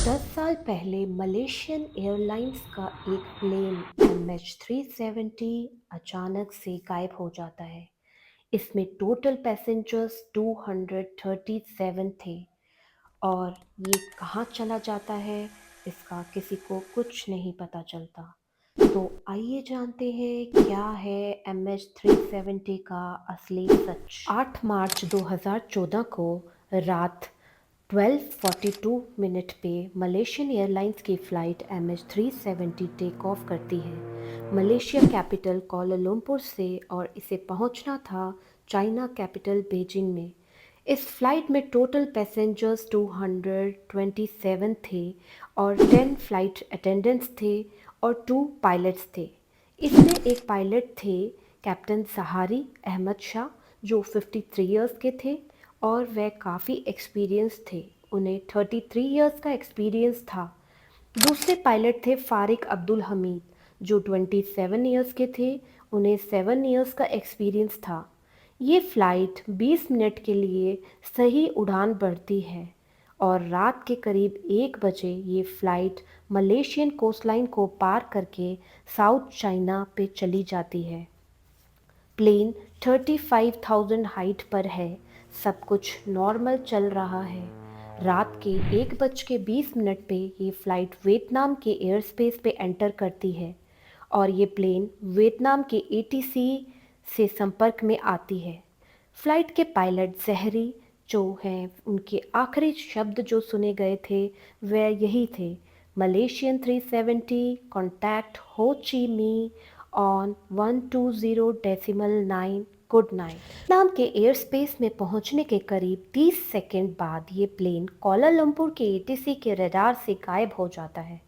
10 साल पहले Malaysian airlines का एक प्लेन MH370 अचानक से गायब हो जाता है। इसमें टोटल पैसेंजर्स 237 थे और ये कहाँ चला जाता है इसका किसी को कुछ नहीं पता चलता। तो आइए जानते हैं क्या है MH370 का असली सच। 8 मार्च 2014 को रात 12:42 मिनट पे मलेशियन एयरलाइंस की फ़्लाइट MH370 टेक ऑफ करती है मलेशिया कैपिटल कोलालमपुर से और इसे पहुंचना था चाइना कैपिटल बीजिंग में। इस फ्लाइट में टोटल पैसेंजर्स 227 थे और 10 फ्लाइट अटेंडेंट्स थे और 2 पायलट्स थे। इसमें एक पायलट थे कैप्टन सहारी अहमद शाह जो 53 इयर्स के थे और वह काफ़ी एक्सपीरियंस थे, उन्हें 33 इयर्स का एक्सपीरियंस था। दूसरे पायलट थे फ़ारिक अब्दुल हमीद जो 27 इयर्स के थे, उन्हें 7 इयर्स का एक्सपीरियंस था। ये फ़्लाइट 20 मिनट के लिए सही उड़ान भरती है और रात के करीब 1 बजे ये फ़्लाइट मलेशियन कोस्टलाइन को पार करके साउथ चाइना पे चली जाती है। प्लेन 35,000 हाइट पर है, सब कुछ नॉर्मल चल रहा है। रात के 1:20 पे ये फ़्लाइट वियतनाम के एयर स्पेस पे एंटर करती है और ये प्लेन वियतनाम के ATC से संपर्क में आती है। फ़्लाइट के पायलट ज़हरी जो हैं उनके आखिरी शब्द जो सुने गए थे वह यही थे, मलेशियन 370 कॉन्टैक्ट हो ची मी ऑन 120.9 गुड नाइट। नाम के एयर स्पेस में पहुंचने के करीब 30 सेकंड बाद ये प्लेन कोलालमपुर के ATC के रडार से गायब हो जाता है।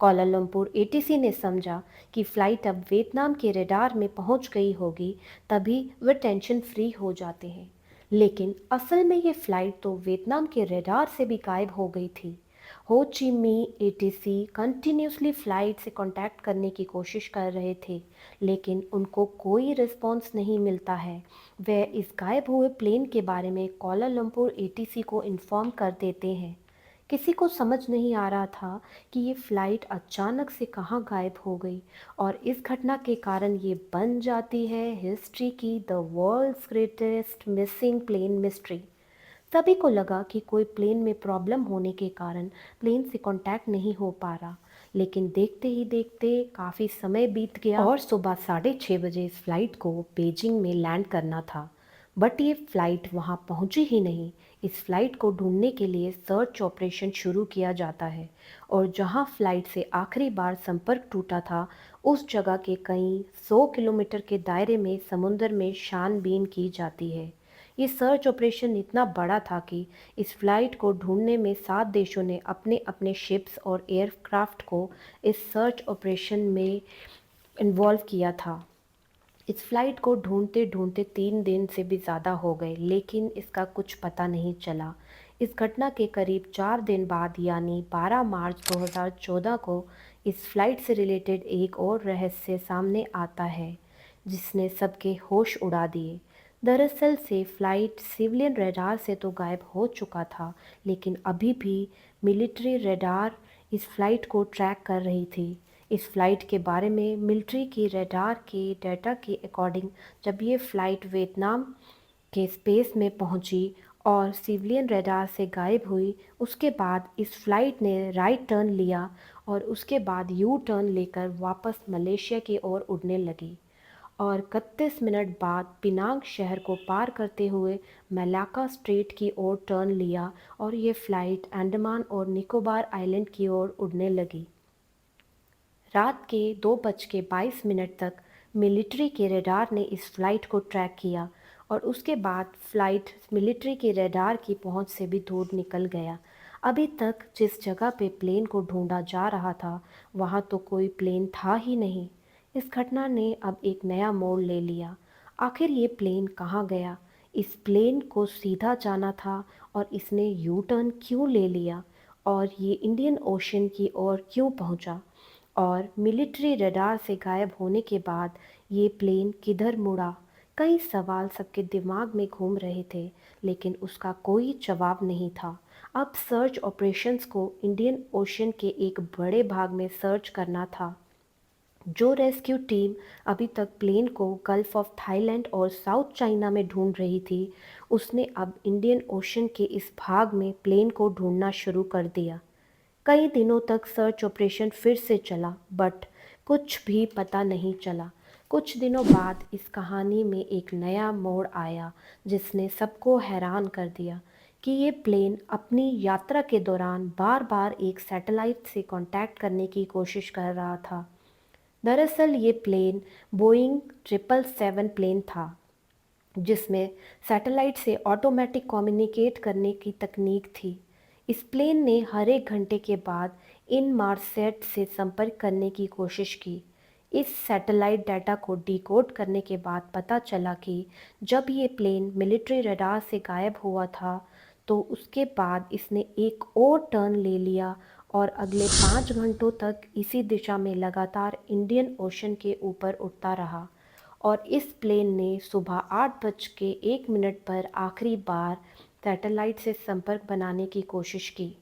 कोलालमपुर ATC ने समझा कि फ़्लाइट अब वियतनाम के रडार में पहुंच गई होगी, तभी वह टेंशन फ्री हो जाते हैं। लेकिन असल में ये फ़्लाइट तो वियतनाम के रडार से भी गायब हो गई थी। हो Chi Minh ATC continuously flight से कांटेक्ट करने की कोशिश कर रहे थे, लेकिन उनको कोई रिस्पॉन्स नहीं मिलता है। वे इस गायब हुए प्लेन के बारे में कोलालमपुर ATC को इन्फॉर्म कर देते हैं। किसी को समझ नहीं आ रहा था कि ये फ़्लाइट अचानक से कहाँ गायब हो गई और इस घटना के कारण ये बन जाती है हिस्ट्री की the world's greatest missing plane mystery. सभी को लगा कि कोई प्लेन में प्रॉब्लम होने के कारण प्लेन से कांटेक्ट नहीं हो पा रहा, लेकिन देखते ही देखते काफ़ी समय बीत गया और सुबह 6:30 बजे इस फ्लाइट को बीजिंग में लैंड करना था। बट ये फ्लाइट वहाँ पहुँची ही नहीं। इस फ्लाइट को ढूंढने के लिए सर्च ऑपरेशन शुरू किया जाता है और जहाँ फ्लाइट से आखिरी बार संपर्क टूटा था उस जगह के कई 100 किलोमीटर के दायरे में समुद्र में छानबीन की जाती है। ये सर्च ऑपरेशन इतना बड़ा था कि इस फ्लाइट को ढूंढने में 7 देशों ने अपने अपने शिप्स और एयरक्राफ्ट को इस सर्च ऑपरेशन में इन्वॉल्व किया था। इस फ्लाइट को ढूंढते ढूंढते 3 दिन से भी ज़्यादा हो गए, लेकिन इसका कुछ पता नहीं चला। इस घटना के करीब 4 दिन बाद यानी 12 मार्च 2014 को इस फ्लाइट से रिलेटेड एक और रहस्य सामने आता है जिसने सबके होश उड़ा दिए। दरअसल से फ्लाइट सिविलियन रडार से तो गायब हो चुका था, लेकिन अभी भी मिलिट्री रडार इस फ्लाइट को ट्रैक कर रही थी। इस फ्लाइट के बारे में मिलिट्री की रडार के डाटा के अकॉर्डिंग जब ये फ़्लाइट वियतनाम के स्पेस में पहुंची और सिविलियन रडार से गायब हुई, उसके बाद इस फ्लाइट ने राइट टर्न लिया और उसके बाद यू टर्न लेकर वापस मलेशिया की ओर उड़ने लगी और 31 मिनट बाद पिनांग शहर को पार करते हुए मलाक्का स्ट्रेट की ओर टर्न लिया और ये फ़्लाइट अंडमान और निकोबार आइलैंड की ओर उड़ने लगी। रात के 2:22 तक मिलिट्री के रडार ने इस फ्लाइट को ट्रैक किया और उसके बाद फ्लाइट मिलिट्री के रडार की पहुंच से भी दूर निकल गया। अभी तक जिस जगह पे प्लेन को ढूंढा जा रहा था वहां तो कोई प्लेन था ही नहीं। इस घटना ने अब एक नया मोड़ ले लिया। आखिर ये प्लेन कहाँ गया? इस प्लेन को सीधा जाना था और इसने यू टर्न क्यों ले लिया और ये इंडियन ओशन की ओर क्यों पहुंचा? और मिलिट्री रडार से गायब होने के बाद ये प्लेन किधर मुड़ा? कई सवाल सबके दिमाग में घूम रहे थे, लेकिन उसका कोई जवाब नहीं था। अब सर्च ऑपरेशंस को इंडियन ओशन के एक बड़े भाग में सर्च करना था। जो रेस्क्यू टीम अभी तक प्लेन को गल्फ ऑफ थाईलैंड और साउथ चाइना में ढूंढ रही थी, उसने अब इंडियन ओशन के इस भाग में प्लेन को ढूंढना शुरू कर दिया। कई दिनों तक सर्च ऑपरेशन फिर से चला, बट कुछ भी पता नहीं चला। कुछ दिनों बाद इस कहानी में एक नया मोड़ आया जिसने सबको हैरान कर दिया कि ये प्लेन अपनी यात्रा के दौरान बार बार एक सैटेलाइट से कांटेक्ट करने की कोशिश कर रहा था। दरअसल ये प्लेन बोइंग 777 प्लेन था, जिसमें सैटेलाइट से ऑटोमेटिक कम्युनिकेट करने की तकनीक थी। इस प्लेन ने हर एक घंटे के बाद इन मार्सेट से संपर्क करने की कोशिश की। इस सैटेलाइट डाटा को डिकोड करने के बाद पता चला कि जब ये प्लेन मिलिट्री रडार से गायब हुआ था, तो उसके बाद इसने एक और टर्न ले लिया और अगले 5 घंटों तक इसी दिशा में लगातार इंडियन ओशन के ऊपर उड़ता रहा। और इस प्लेन ने सुबह 8:01 पर आखिरी बार सैटेलाइट से संपर्क बनाने की कोशिश की।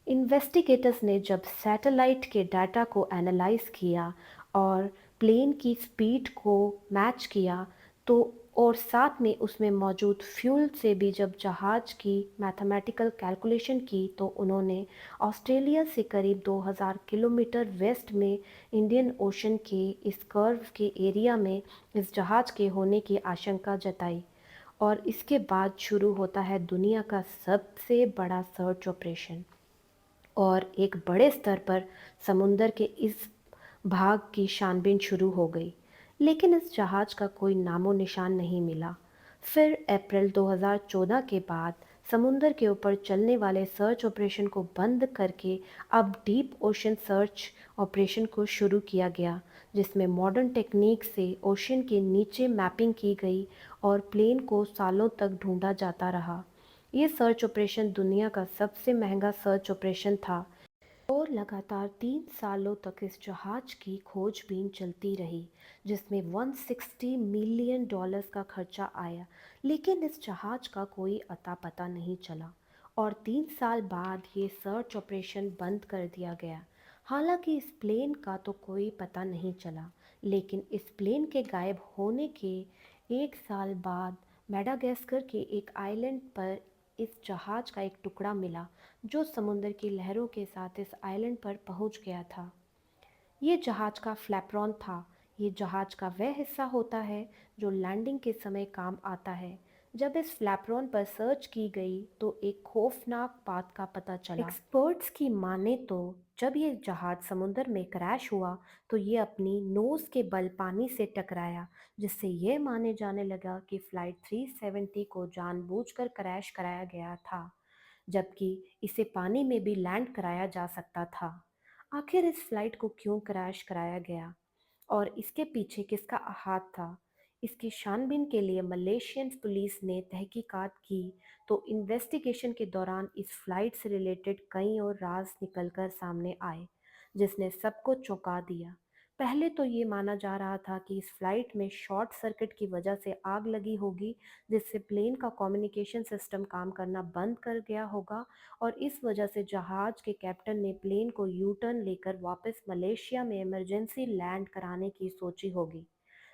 इन्वेस्टिगेटर्स ने जब सैटेलाइट के डाटा को एनालाइज किया और प्लेन की स्पीड को मैच किया, तो और साथ में उसमें मौजूद फ्यूल से भी जब जहाज की मैथमेटिकल कैलकुलेशन की, तो उन्होंने ऑस्ट्रेलिया से करीब 2000 किलोमीटर वेस्ट में इंडियन ओशन के इस कर्व के एरिया में इस जहाज के होने की आशंका जताई। और इसके बाद शुरू होता है दुनिया का सबसे बड़ा सर्च ऑपरेशन। और एक बड़े स्तर पर समुंदर के इस भाग की छानबीन शुरू हो गई, लेकिन इस जहाज का कोई नामो निशान नहीं मिला। फिर अप्रैल 2014 के बाद समुंदर के ऊपर चलने वाले सर्च ऑपरेशन को बंद करके अब डीप ओशन सर्च ऑपरेशन को शुरू किया गया, जिसमें मॉडर्न टेक्निक से ओशन के नीचे मैपिंग की गई और प्लेन को सालों तक ढूंढा जाता रहा। ये सर्च ऑपरेशन दुनिया का सबसे महंगा सर्च ऑपरेशन था और लगातार 3 सालों तक इस जहाज की खोजबीन चलती रही, जिसमें $160 मिलियन का खर्चा आया, लेकिन इस जहाज का कोई अता पता नहीं चला और 3 साल बाद ये सर्च ऑपरेशन बंद कर दिया गया। हालांकि इस प्लेन का तो कोई पता नहीं चला, लेकिन इस प्लेन के गायब होने के 1 साल बाद मेडागास्कर के एक आइलैंड पर इस जहाज का एक टुकड़ा मिला, जो समुद्र की लहरों के साथ इस आइलैंड पर पहुंच गया था। ये जहाज का फ्लैपरॉन था। ये जहाज का वह हिस्सा होता है जो लैंडिंग के समय काम आता है। जब इस फ्लैपरॉन पर सर्च की गई, तो एक खौफनाक बात का पता चला। एक्सपर्ट्स की माने तो जब ये जहाज समुद्र में क्रैश हुआ, तो ये अपनी नोज के बल पानी से टकराया, जिससे यह माने जाने लगा कि फ्लाइट 370 को जानबूझकर क्रैश कराया गया था, जबकि इसे पानी में भी लैंड कराया जा सकता था। आखिर इस फ्लाइट को क्यों क्रैश कराया गया और इसके पीछे किसका हाथ था? इसकी छानबीन के लिए मलेशियन पुलिस ने तहकीकात की, तो इन्वेस्टिगेशन के दौरान इस फ्लाइट से रिलेटेड कई और राज निकलकर सामने आए, जिसने सबको चौंका दिया। पहले तो ये माना जा रहा था कि इस फ्लाइट में शॉर्ट सर्किट की वजह से आग लगी होगी, जिससे प्लेन का कम्युनिकेशन सिस्टम काम करना बंद कर गया होगा और इस वजह से जहाज के कैप्टन ने प्लेन को यू टर्न लेकर वापस मलेशिया में इमरजेंसी लैंड कराने की सोची होगी।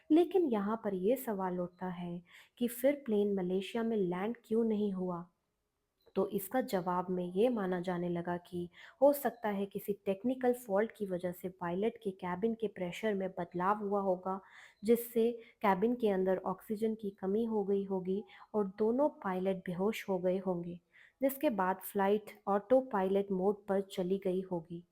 लेकिन यहाँ पर यह सवाल उठता है कि फिर प्लेन मलेशिया में लैंड क्यों नहीं हुआ? तो इसका जवाब में ये माना जाने लगा कि हो सकता है किसी टेक्निकल फॉल्ट की वजह से पायलट के कैबिन के प्रेशर में बदलाव हुआ होगा, जिससे कैबिन के अंदर ऑक्सीजन की कमी हो गई होगी और दोनों पायलट बेहोश हो गए होंगे, जिसके बाद फ्लाइट ऑटो पायलट मोड पर चली गई होगी,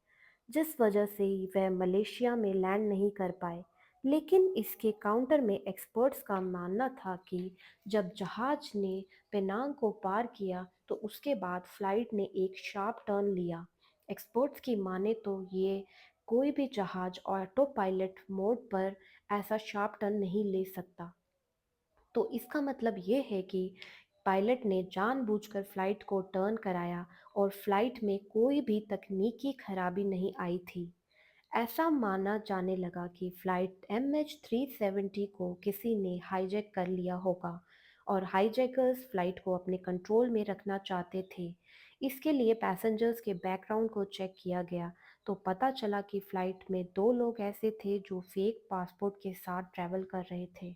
जिस वजह से वह मलेशिया में लैंड नहीं कर पाए। लेकिन इसके काउंटर में एक्सपर्ट्स का मानना था कि जब जहाज ने पेनांग को पार किया, तो उसके बाद फ्लाइट ने एक शार्प टर्न लिया। एक्सपर्ट्स की माने तो ये कोई भी जहाज ऑटो पायलट मोड पर ऐसा शार्प टर्न नहीं ले सकता। तो इसका मतलब ये है कि पायलट ने जानबूझकर फ्लाइट को टर्न कराया और फ्लाइट में कोई भी तकनीकी खराबी नहीं आई थी। ऐसा माना जाने लगा कि फ्लाइट MH370 को किसी ने हाईजैक कर लिया होगा और हाईजैकर्स फ्लाइट को अपने कंट्रोल में रखना चाहते थे। इसके लिए पैसेंजर्स के बैकग्राउंड को चेक किया गया तो पता चला कि फ्लाइट में दो लोग ऐसे थे जो फेक पासपोर्ट के साथ ट्रैवल कर रहे थे,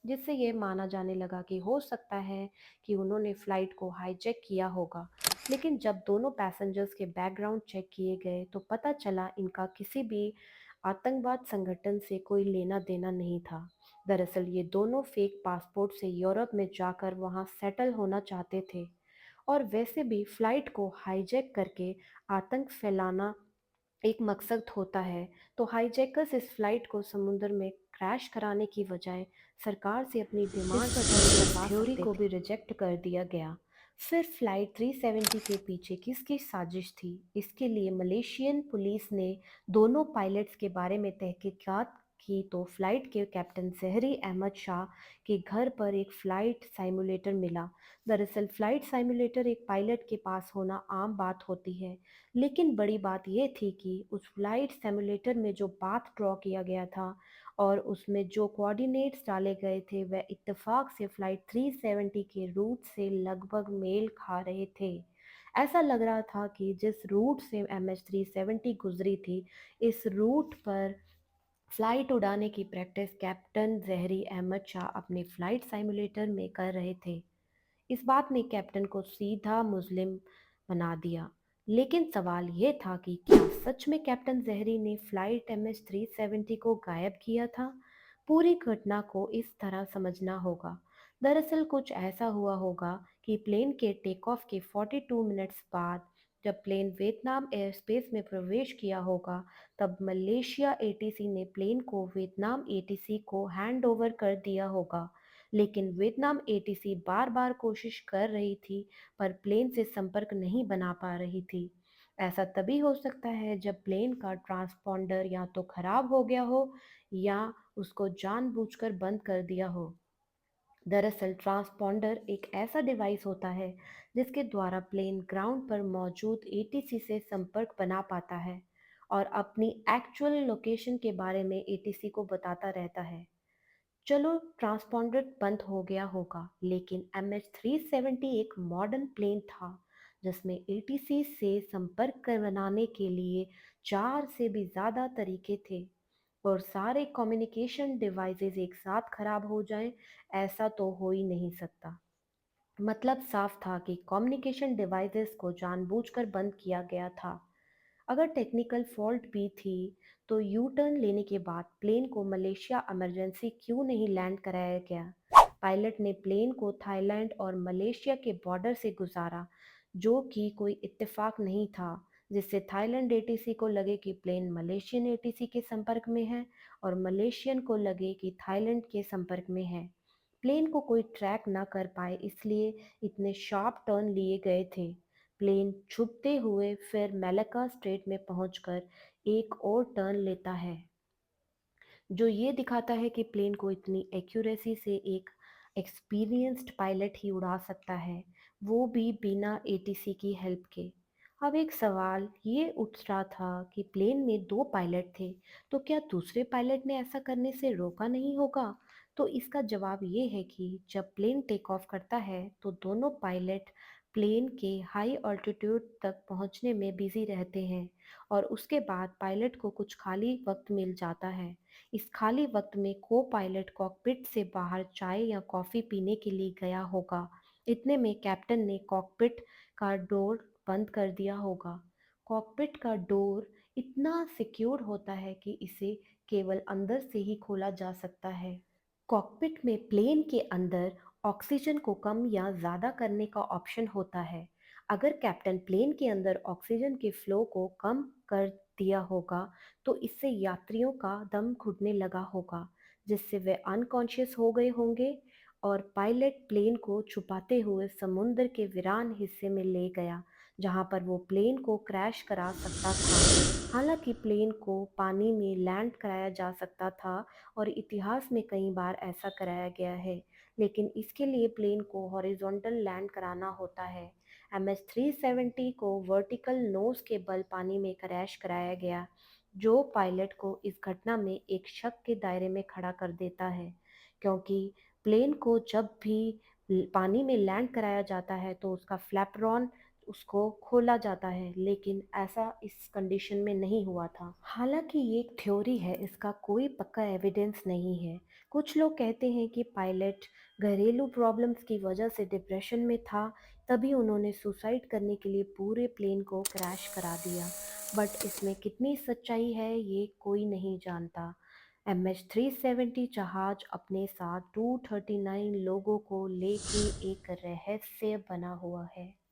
जिससे ये माना जाने लगा कि हो सकता है कि उन्होंने फ्लाइट को हाईजैक किया होगा। लेकिन जब दोनों पैसेंजर्स के बैकग्राउंड चेक किए गए तो पता चला इनका किसी भी आतंकवाद संगठन से कोई लेना देना नहीं था। दरअसल ये दोनों फेक पासपोर्ट से यूरोप में जाकर वहां सेटल होना चाहते थे, और वैसे भी फ्लाइट को हाईजैक करके आतंक फैलाना एक मकसद होता है, तो हाईजैकर्स इस फ्लाइट को समुद्र में क्रैश कराने की बजाय सरकार से अपनी डिमांड इस वजह वसूल से इस करवा थ्योरी सकते को थे। भी रिजेक्ट कर दिया गया। फिर फ्लाइट 370 के पीछे किसकी साजिश थी, इसके लिए मलेशियन पुलिस ने दोनों पायलट्स के बारे में तहकीकात की तो फ्लाइट के कैप्टन जहरी अहमद शाह के घर पर एक फ्लाइट साइमुलेटर मिला। दरअसल फ्लाइट साइमुलेटर एक पायलट के पास होना आम बात होती है, लेकिन बड़ी बात यह थी कि उस फ्लाइट सिमुलेटर में जो पाथ ड्रॉ किया गया था और उसमें जो कोऑर्डिनेट्स डाले गए थे वह इत्तेफाक से फ्लाइट 370 के रूट से लगभग मेल खा रहे थे। ऐसा लग रहा था कि जिस रूट से MH370 गुजरी थी, इस रूट पर फ्लाइट उड़ाने की प्रैक्टिस कैप्टन जहरी अहमद शाह अपने फ्लाइट साइमुलेटर में कर रहे थे। इस बात ने कैप्टन को सीधा मुस्लिम बना दिया। लेकिन सवाल यह था कि क्या सच में कैप्टन जहरी ने फ्लाइट MH370 को गायब किया था? पूरी घटना को इस तरह समझना होगा। दरअसल कुछ ऐसा हुआ होगा कि प्लेन के टेक ऑफ के 42 मिनट्स बाद जब प्लेन वियतनाम एयर स्पेस में प्रवेश किया होगा, तब मलेशिया एटीसी ने प्लेन को वियतनाम एटीसी को हैंड ओवर कर दिया होगा। लेकिन वियतनाम एटीसी बार बार कोशिश कर रही थी पर प्लेन से संपर्क नहीं बना पा रही थी। ऐसा तभी हो सकता है जब प्लेन का ट्रांसपॉन्डर या तो खराब हो गया हो या उसको जानबूझकर बंद कर दिया हो। दरअसल ट्रांसपॉन्डर एक ऐसा डिवाइस होता है जिसके द्वारा प्लेन ग्राउंड पर मौजूद एटीसी से संपर्क बना पाता है और अपनी एक्चुअल लोकेशन के बारे में एटीसी को बताता रहता है। चलो ट्रांसपॉन्डर बंद हो गया होगा, लेकिन MH370 एक मॉडर्न प्लेन था जिसमें एटीसी से संपर्क बनाने के लिए 4 से भी ज़्यादा तरीके थे, और सारे कम्युनिकेशन डिवाइसेस एक साथ खराब हो जाएं ऐसा तो हो ही नहीं सकता। मतलब साफ था कि कम्युनिकेशन डिवाइसेस को जानबूझकर बंद किया गया था। अगर टेक्निकल फॉल्ट भी थी तो यू टर्न लेने के बाद प्लेन को मलेशिया इमरजेंसी क्यों नहीं लैंड कराया गया? पायलट ने प्लेन को थाईलैंड और मलेशिया के बॉर्डर से गुजारा, जो कि कोई इत्तेफाक नहीं था, जिससे थाईलैंड एटीसी को लगे कि प्लेन मलेशियन एटीसी के संपर्क में है और मलेशियन को लगे कि थाईलैंड के संपर्क में है। प्लेन को कोई ट्रैक ना कर पाए इसलिए इतने शार्प टर्न लिए गए थे। प्लेन छुपते हुए फिर मलाक्का स्ट्रेट में पहुंचकर एक और टर्न लेता है, जो ये दिखाता है कि प्लेन को इतनी एक्यूरेसी से एक एक्सपीरियंस्ड पायलट ही उड़ा सकता है, वो भी बिना एटीसी की हेल्प के। अब एक सवाल ये उठ रहा था कि प्लेन में दो पायलट थे, तो क्या दूसरे पायलट ने ऐसा करने से रोका नहीं होगा? तो इसका जवाब ये है कि जब प्लेन टेक ऑफ करता है तो दोनों पायलट प्लेन के हाई ऑल्टीट्यूड तक पहुंचने में बिजी रहते हैं, और उसके बाद पायलट को कुछ खाली वक्त मिल जाता है। इस खाली वक्त में को पायलट कॉकपिट से बाहर चाय या कॉफ़ी पीने के लिए गया होगा। इतने में कैप्टन ने कॉकपिट का डोर बंद कर दिया होगा। कॉकपिट का डोर इतना सिक्योर होता है कि इसे केवल अंदर से ही खोला जा सकता है। कॉकपिट में प्लेन के अंदर ऑक्सीजन को कम या ज़्यादा करने का ऑप्शन होता है। अगर कैप्टन प्लेन के अंदर ऑक्सीजन के फ्लो को कम कर दिया होगा तो इससे यात्रियों का दम घुटने लगा होगा, जिससे वे अनकॉन्शियस हो गए होंगे, और पायलट प्लेन को छुपाते हुए समुद्र के वीरान हिस्से में ले गया जहां पर वो प्लेन को क्रैश करा सकता था। हालांकि प्लेन को पानी में लैंड कराया जा सकता था और इतिहास में कई बार ऐसा कराया गया है, लेकिन इसके लिए प्लेन को हॉरिजॉन्टल लैंड कराना होता है। MH370 को वर्टिकल नोज के बल पानी में क्रैश कराया गया, जो पायलट को इस घटना में एक शक के दायरे में खड़ा कर देता है, क्योंकि प्लेन को जब भी पानी में लैंड कराया जाता है तो उसका फ्लैपरॉन उसको खोला जाता है, लेकिन ऐसा इस कंडीशन में नहीं हुआ था। हालाँकि ये एक थ्योरी है, इसका कोई पक्का एविडेंस नहीं है। कुछ लोग कहते हैं कि पायलट घरेलू प्रॉब्लम्स की वजह से डिप्रेशन में था, तभी उन्होंने सुसाइड करने के लिए पूरे प्लेन को क्रैश करा दिया। बट इसमें कितनी सच्चाई है, ये कोई नहीं जानता। MH370 जहाज अपने साथ 239 लोगों को लेके एक रहस्य बना हुआ है।